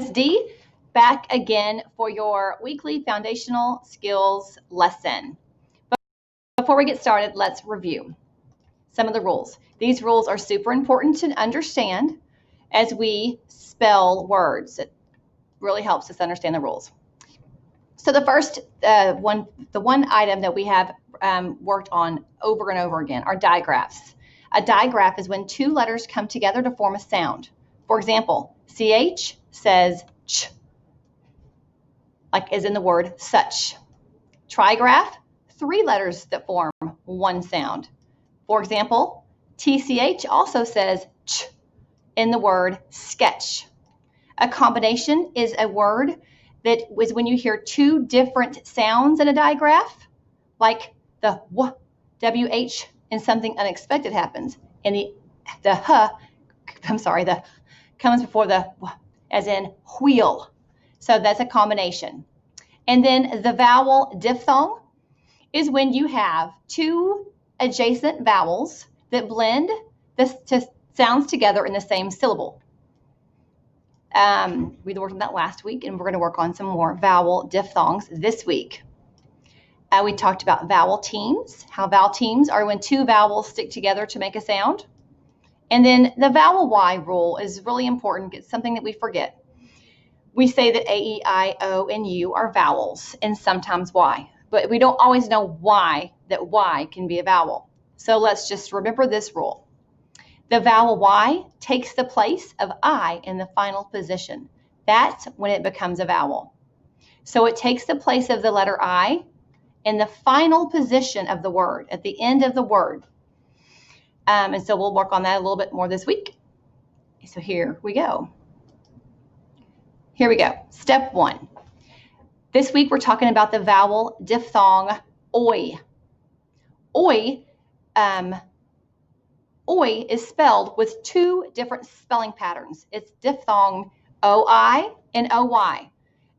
D, back again for your weekly foundational skills lesson. But before we get started, let's review some of the rules. These rules are super important to understand as we spell words. It really helps us understand the rules. So the first the one item that we have worked on over and over again are digraphs. A digraph is when two letters come together to form a sound. For example, CH says ch, like as in the word such. Trigraph, three letters that form one sound. For example, TCH also says ch in the word sketch. A combination is a word that is when you hear two different sounds in a digraph, like the w, WH, and something unexpected happens. And the the comes before the w, as in wheel. So that's a combination. And then the vowel diphthong is when you have two adjacent vowels that blend the sounds together in the same syllable. We worked on that last week, and we're going to work on some more vowel diphthongs this week. We talked about vowel teams, how vowel teams are when two vowels stick together to make a sound. And then the vowel Y rule is really important. It's something that we forget. We say that A, E, I, O, and U are vowels, and sometimes Y. But we don't always know why that Y can be a vowel. So let's just remember this rule. The vowel Y takes the place of I in the final position. That's when it becomes a vowel. So it takes the place of the letter I in the final position of the word, at the end of the word. And so we'll work on that a little bit more this week. So here we go. Here we go. Step 1. This week we're talking about the vowel diphthong oi. Oi, oi is spelled with two different spelling patterns. It's diphthong OI and OY.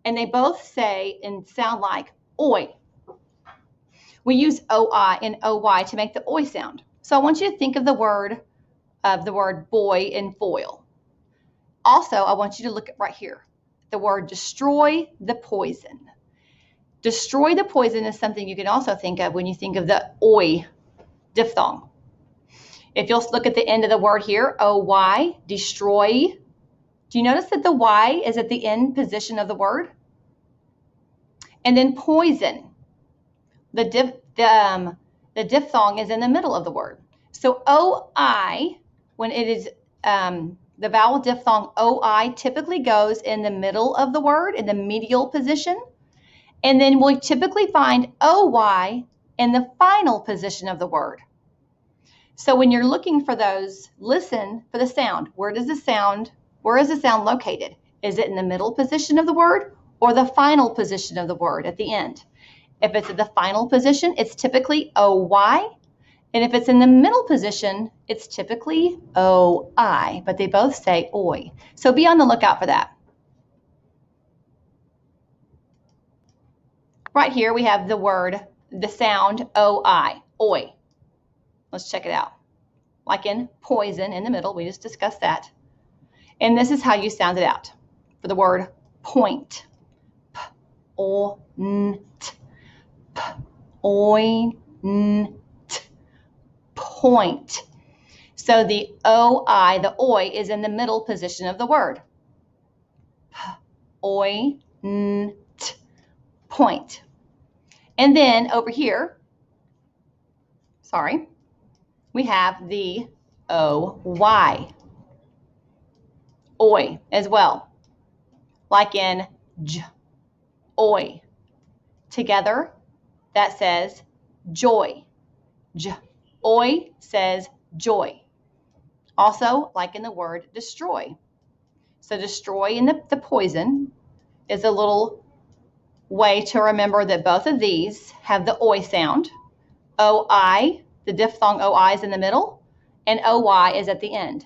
And they both say and sound like oi. We use OI and OY to make the oi sound. So I want you to think of the word boy in foil. Also, I want you to look at right here, the word destroy the poison. Destroy the poison is something you can also think of when you think of the oi diphthong. If you'll look at the end of the word here, OY, destroy. Do you notice that the Y is at the end position of the word? And then poison. The diphthong is in the middle of the word. So OI, when it is the vowel diphthong OI typically goes in the middle of the word, in the medial position. And then we'll typically find OY in the final position of the word. So when you're looking for those, listen for the sound. Where is the sound located? Is it in the middle position of the word or the final position of the word at the end? If it's at the final position, it's typically OY. And if it's in the middle position, it's typically OI, but they both say oi. So be on the lookout for that. Right here we have the sound OI, oi. Let's check it out. Like in poison in the middle, we just discussed that. And this is how you sound it out for the word point. P-o-n-t. P-oint. Point. So the OI, the oi, is in the middle position of the word. P-oint. Point. And then over here, we have the OY. Oi as well. Like in j, oi. Together, that says joy. J, oi says joy. Also, like in the word destroy. So destroy in the poison is a little way to remember that both of these have the oi sound. OI, the diphthong OI is in the middle, and OY is at the end.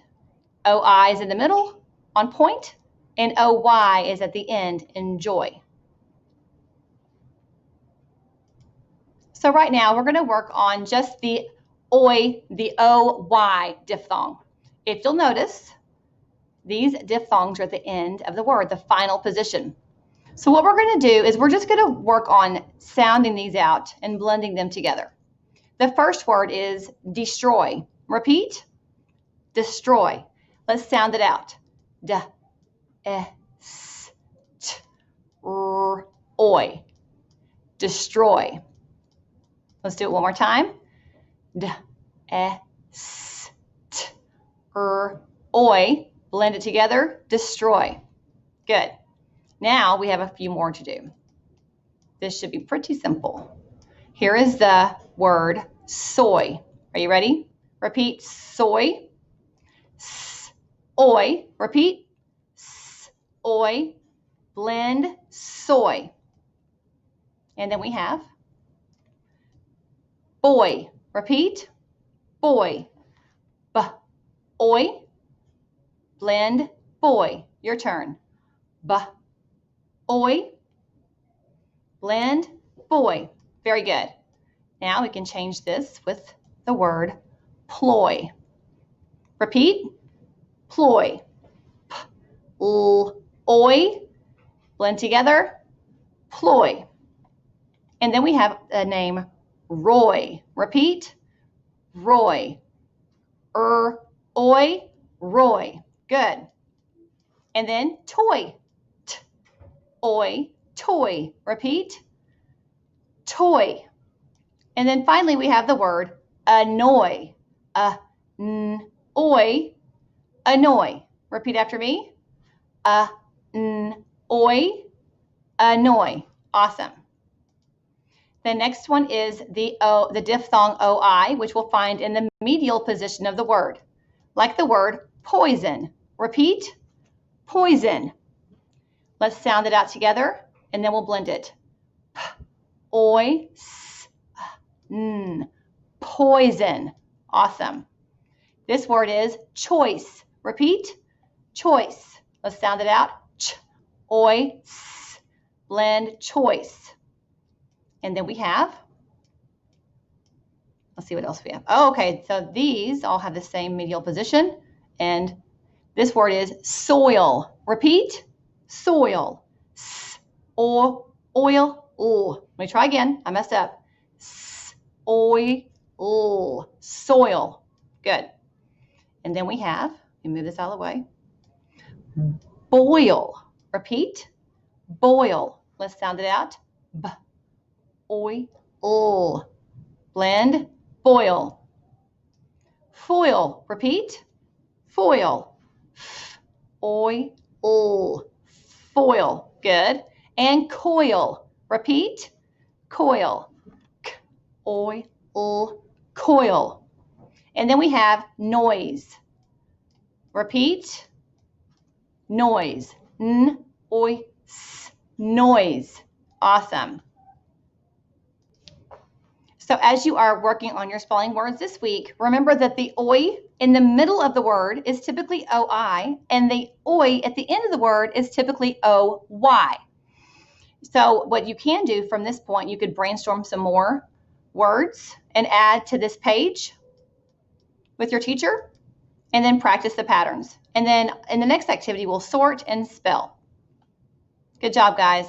OI is in the middle on point, and OY is at the end in joy. So right now we're going to work on just the OY diphthong. If you'll notice, These diphthongs are at the end of the word, the final position. So what we're going to do is we're just going to work on sounding these out and blending them together. The first word is destroy. Repeat. Destroy. Let's sound it out. D, e, s, t, r, oy. Destroy. Let's do it one more time. D, e, s, t, r, oy. Blend it together. Destroy. Good. Now we have a few more to do. This should be pretty simple. Here is the word soy. Are you ready? Repeat soy. S, oy. Repeat. S, oy. Blend soy. And then we have boy. Repeat. Boy. B, oy. Blend boy. Your turn. B, oy. Blend boy. Very good. Now we can change this with the word ploy. Repeat. Ploy. P, l, oy. Blend together. Ploy. And then we have the name Roy. Repeat. Roy. Oy. Roy. Good. And then toy. T, oy. Toy. Repeat. Toy. And then finally we have the word annoy. Oy. Annoy. Repeat after me. Oy. Annoy. Awesome. The next one is the diphthong OI, which we'll find in the medial position of the word, like the word poison. Repeat. Poison. Let's sound it out together, and then we'll blend it. P, oy, s, n. Poison. Awesome. This word is choice. Repeat. Choice. Let's sound it out. Ch, oy, s. Blend choice. And then we have, let's see what else we have. Oh, okay, so these all have the same medial position. And this word is soil. Repeat. Soil. S, o, oil, l. Let me try again. I messed up. S, oil, l. Soil. Good. And then we have, let me move this out of the way. Boil. Repeat. Boil. Let's sound it out. B, oil, l. Blend. Boil. Foil. Repeat. Foil. F, oil, l. Foil. Good. And coil. Repeat. Coil. K, oil, l. Coil. And then we have noise. Repeat. Noise. N, oy, s. Noise. Awesome. So as you are working on your spelling words this week, remember that the oi in the middle of the word is typically oi, and the oi at the end of the word is typically oy. So what you can do from this point, you could brainstorm some more words and add to this page with your teacher, and then practice the patterns. And then in the next activity, we'll sort and spell. Good job, guys.